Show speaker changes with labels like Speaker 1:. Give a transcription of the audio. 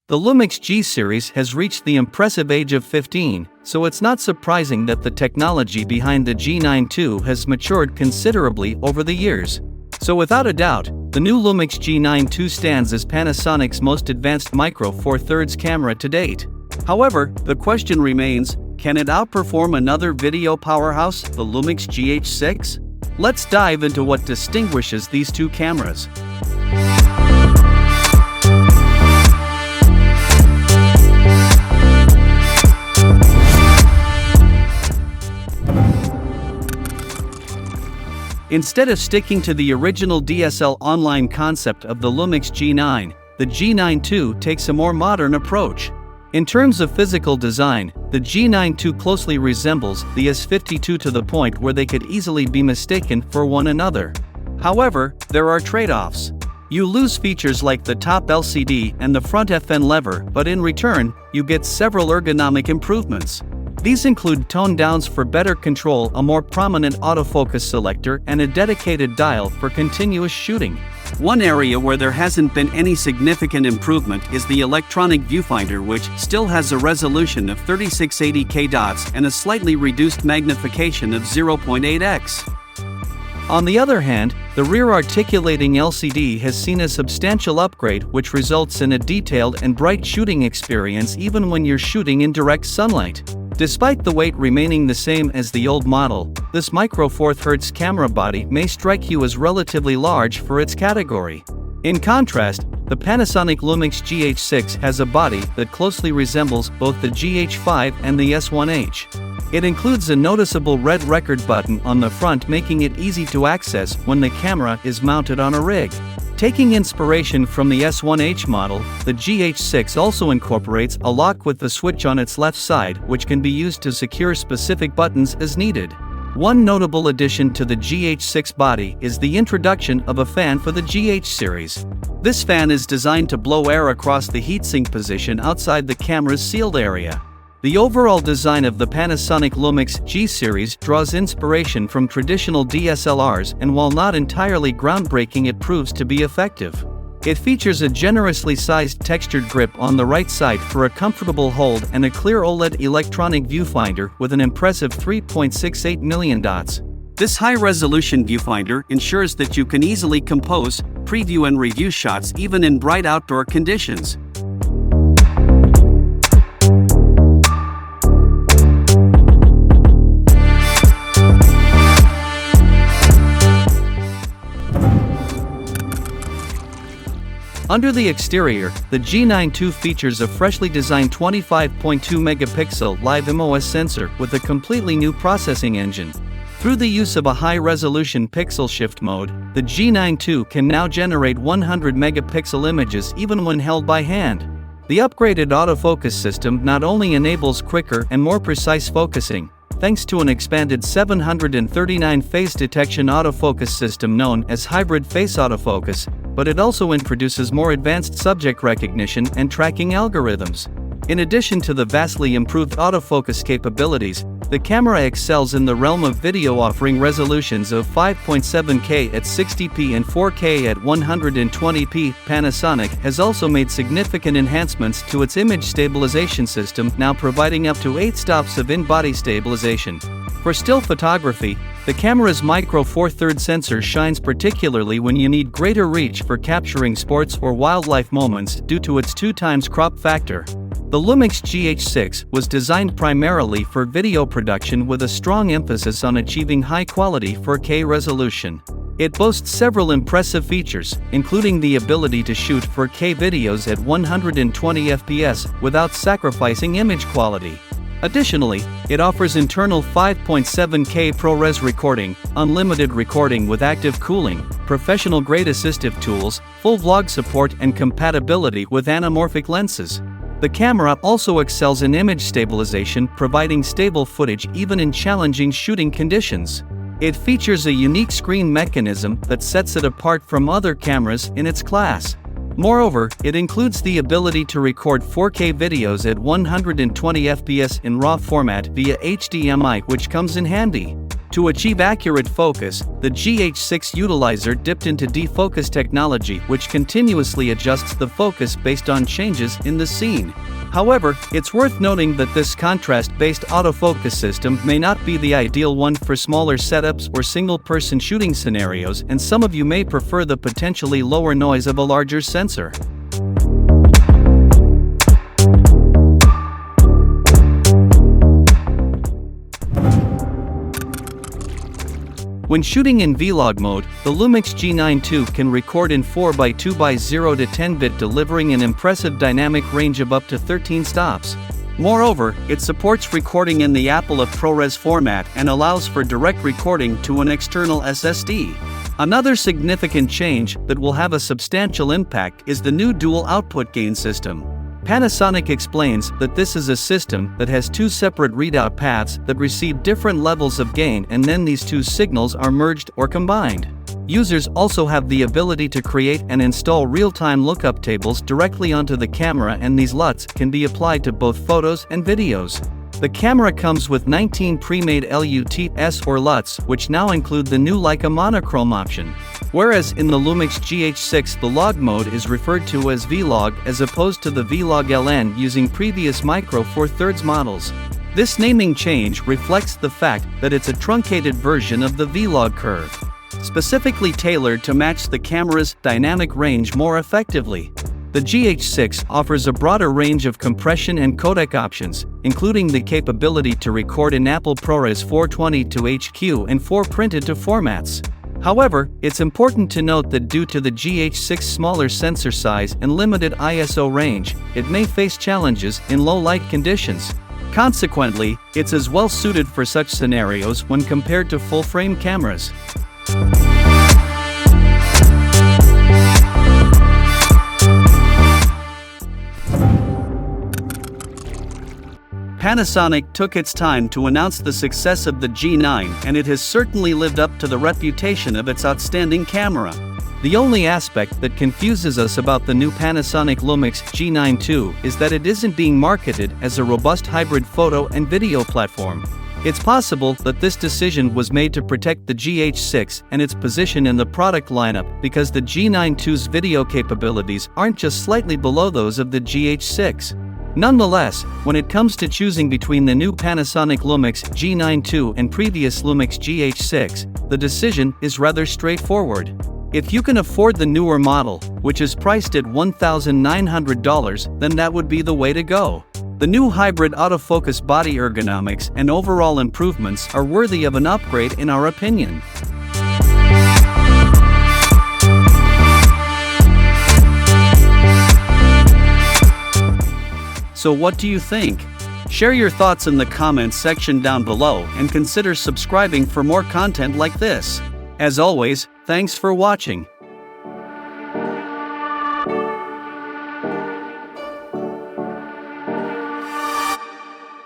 Speaker 1: The Lumix G series has reached the impressive age of 15, so it's not surprising that the technology behind the G9 II has matured considerably over the years. So without a doubt, the new Lumix G9 II stands as Panasonic's most advanced Micro Four Thirds camera to date. However, the question remains, can it outperform another video powerhouse, the Lumix GH6? Let's dive into what distinguishes these two cameras. Instead of sticking to the original DSL online concept of the Lumix G9, the G9 II takes a more modern approach. In terms of physical design, the G9 II closely resembles the S52 to the point where they could easily be mistaken for one another. However, there are trade-offs. You lose features like the top LCD and the front FN lever, but in return, you get several ergonomic improvements. These include tone downs for better control, a more prominent autofocus selector, and a dedicated dial for continuous shooting. One area where there hasn't been any significant improvement is the electronic viewfinder, which still has a resolution of 3680K dots and a slightly reduced magnification of 0.8x. On the other hand, the rear articulating LCD has seen a substantial upgrade, which results in a detailed and bright shooting experience even when you're shooting in direct sunlight. Despite the weight remaining the same as the old model, this Micro Four Thirds camera body may strike you as relatively large for its category. In contrast, the Panasonic Lumix GH6 has a body that closely resembles both the GH5 and the S1H. It includes a noticeable red record button on the front, making it easy to access when the camera is mounted on a rig. Taking inspiration from the S1H model, the GH6 also incorporates a lock with the switch on its left side, which can be used to secure specific buttons as needed. One notable addition to the GH6 body is the introduction of a fan for the GH series. This fan is designed to blow air across the heatsink position outside the camera's sealed area. The overall design of the Panasonic Lumix G series draws inspiration from traditional DSLRs, and while not entirely groundbreaking, it proves to be effective. It features a generously sized textured grip on the right side for a comfortable hold and a clear OLED electronic viewfinder with an impressive 3.68 million dots. This high-resolution viewfinder ensures that you can easily compose, preview and review shots even in bright outdoor conditions. Under the exterior, the G9 II features a freshly designed 25.2-megapixel live MOS sensor with a completely new processing engine. Through the use of a high-resolution pixel shift mode, the G9 II can now generate 100-megapixel images even when held by hand. The upgraded autofocus system not only enables quicker and more precise focusing, thanks to an expanded 739 phase detection autofocus system known as hybrid face autofocus, but it also introduces more advanced subject recognition and tracking algorithms. In addition to the vastly improved autofocus capabilities, the camera excels in the realm of video, offering resolutions of 5.7K at 60p and 4K at 120p. Panasonic has also made significant enhancements to its image stabilization system, now providing up to 8 stops of in-body stabilization. For still photography, the camera's Micro Four Thirds sensor shines particularly when you need greater reach for capturing sports or wildlife moments due to its 2x crop factor. The Lumix GH6 was designed primarily for video production with a strong emphasis on achieving high-quality 4K resolution. It boasts several impressive features, including the ability to shoot 4K videos at 120 FPS without sacrificing image quality. Additionally, it offers internal 5.7K ProRes recording, unlimited recording with active cooling, professional-grade assistive tools, full vlog support, and compatibility with anamorphic lenses. The camera also excels in image stabilization, providing stable footage even in challenging shooting conditions. It features a unique screen mechanism that sets it apart from other cameras in its class. Moreover, it includes the ability to record 4K videos at 120 FPS in RAW format via HDMI, which comes in handy. To To achieve accurate focus, the GH6 utilizer dipped into defocus technology, which continuously adjusts the focus based on changes in the scene. However, it's worth noting that this contrast-based autofocus system may not be the ideal one for smaller setups or single-person shooting scenarios, and some of you may prefer the potentially lower noise of a larger sensor. When shooting in vlog mode, the Lumix G9 II can record in 4x2x0 to 10-bit, delivering an impressive dynamic range of up to 13 stops. Moreover, it supports recording in the Apple of ProRes format and allows for direct recording to an external SSD. Another significant change that will have a substantial impact is the new dual output gain system. Panasonic explains that this is a system that has two separate readout paths that receive different levels of gain, and then these two signals are merged or combined. Users also have the ability to create and install real-time lookup tables directly onto the camera, and these LUTs can be applied to both photos and videos. The camera comes with 19 pre-made LUTs or LUTs, which now include the new Leica monochrome option. Whereas in the Lumix GH6 the log mode is referred to as Vlog as opposed to the Vlog LN using previous Micro Four Thirds models. This naming change reflects the fact that it's a truncated version of the Vlog curve, specifically tailored to match the camera's dynamic range more effectively. The GH6 offers a broader range of compression and codec options, including the capability to record in Apple ProRes 420 to HQ and 4 printed to formats. However, it's important to note that due to the GH6's smaller sensor size and limited ISO range, it may face challenges in low light conditions. Consequently, it's as well suited for such scenarios when compared to full-frame cameras. Panasonic took its time to announce the success of the G9, and it has certainly lived up to the reputation of its outstanding camera. The only aspect that confuses us about the new Panasonic Lumix G9 II is that it isn't being marketed as a robust hybrid photo and video platform. It's possible that this decision was made to protect the GH6 and its position in the product lineup, because the G9 II's video capabilities aren't just slightly below those of the GH6. Nonetheless, when it comes to choosing between the new Panasonic Lumix G9 II and previous Lumix GH6, the decision is rather straightforward. If you can afford the newer model, which is priced at $1,900, then that would be the way to go. The new hybrid autofocus body ergonomics and overall improvements are worthy of an upgrade in our opinion. So what do you think? Share your thoughts in the comments section down below and consider subscribing for more content like this. As always, thanks for watching.